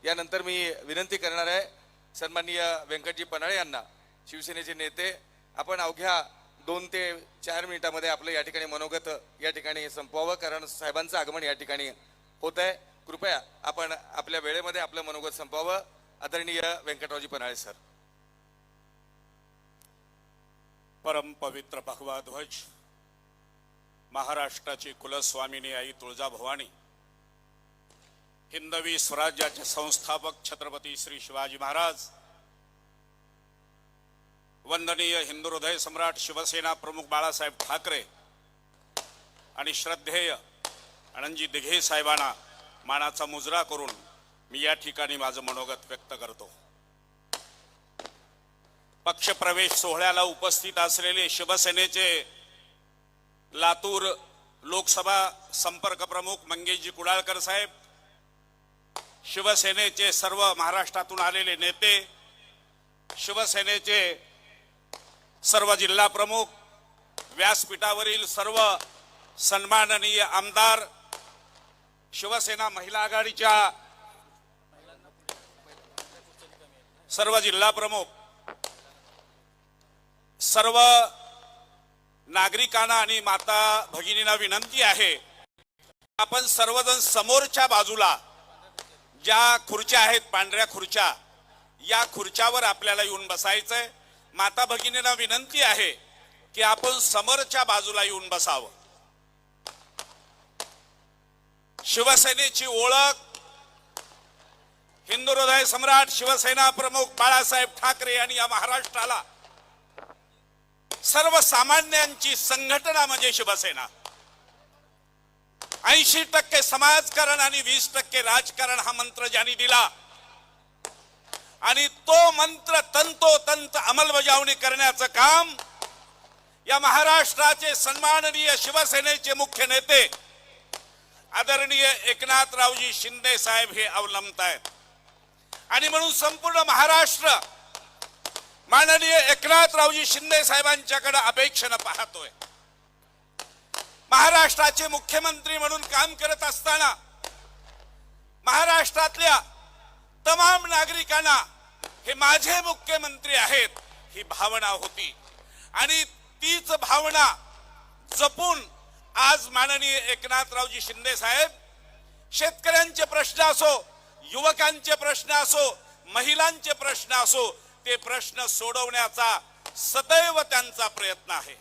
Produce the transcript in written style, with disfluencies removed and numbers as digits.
यानंतर मी विनंती करणार आहे सन्माननीय व्यंकटजी पन्हाळे यांना, शिवसेनेचे नेते, आपण अवघ्या 2 ते 4 मिनिटांमध्ये आपलं या ठिकाणी मनोगत या ठिकाणी संपवावं, कारण साहेबांचं आगमन या ठिकाणी होत आहे। कृपया आपण आपल्या वेळेमध्ये आपलं मनोगत संपवावं। आदरणीय व्यंकटरावजी पन्हाळे सर। परम पवित्र भगवा ध्वज, महाराष्ट्राची कुलस्वामिनी आई तुळजाभवानी, हिंदवी स्वराज्याचे संस्थापक छत्रपती श्री शिवाजी महाराज, वंदनीय हिंदू हृदय सम्राट शिवसेना प्रमुख बाळासाहेब ठाकरे आणि श्रद्धेय आनंदजी दिघे साहेबांना मानाचा मुजरा करून मी या ठिकाणी माझं मनोगत व्यक्त करतो। पक्षप्रवेश सोहळ्याला उपस्थित असलेले शिवसेनेचे लातूर लोकसभा संपर्क प्रमुख मंगेशजी कुडाळकर साहेब, शिवसेनेचे सर्व महाराष्ट्रातून आलेले नेते, शिवसेनेचे सर्व जिल्हा प्रमुख, व्यासपीठावरील सर्व सन्माननीय आमदार, शिवसेना महिला आघाडीच्या सर्व जिल्हा प्रमुख, सर्व नागरिकांना आणि माता भगिनींना विनंती आहे, आपण सर्वजण समोरच्या बाजूला ज्या खुर्च्या आहेत, पांढऱ्या खुर्च्या, या खुर्च्यावर आपल्याला येऊन बसायचंय। माता भगिनींना विनंती आहे की आपण समोरच्या बाजूला येऊन बसावं। शिवसेनेची ओळख हिंदू हृदय सम्राट शिवसेना प्रमुख बाळासाहेब ठाकरे यांनी या महाराष्ट्राला, सर्वसामान्यांची संघटना म्हणजे शिवसेना, 80% समाजकारण आणि 20% राजकारण हा मंत्र ज्यांनी दिला आणि तो मंत्र तंतोतंत अंमलबजावणी करण्याचं काम या महाराष्ट्राचे सन्माननीय शिवसेनेचे मुख्य नेते आदरणीय एकनाथरावजी शिंदे साहेब हे अवलंबतायत। आणि म्हणून संपूर्ण महाराष्ट्र माननीय एकनाथरावजी शिंदे साहेबांच्याकडे अपेक्षेने पाहतोय। महाराष्ट्राचे मुख्यमंत्री म्हणून काम करत असताना महाराष्ट्रातल्या तमाम नागरिकांना हे माझे मुख्यमंत्री आहेत ही भावना होती आणि तीच भावना जपून आज माननीय एकनाथरावजी शिंदे साहेब शेतकऱ्यांचे प्रश्न असो, युवकांचे प्रश्न असो, महिलांचे प्रश्न असो, ते प्रश्न सोडवण्याचा सदैव त्यांचा प्रयत्न आहे।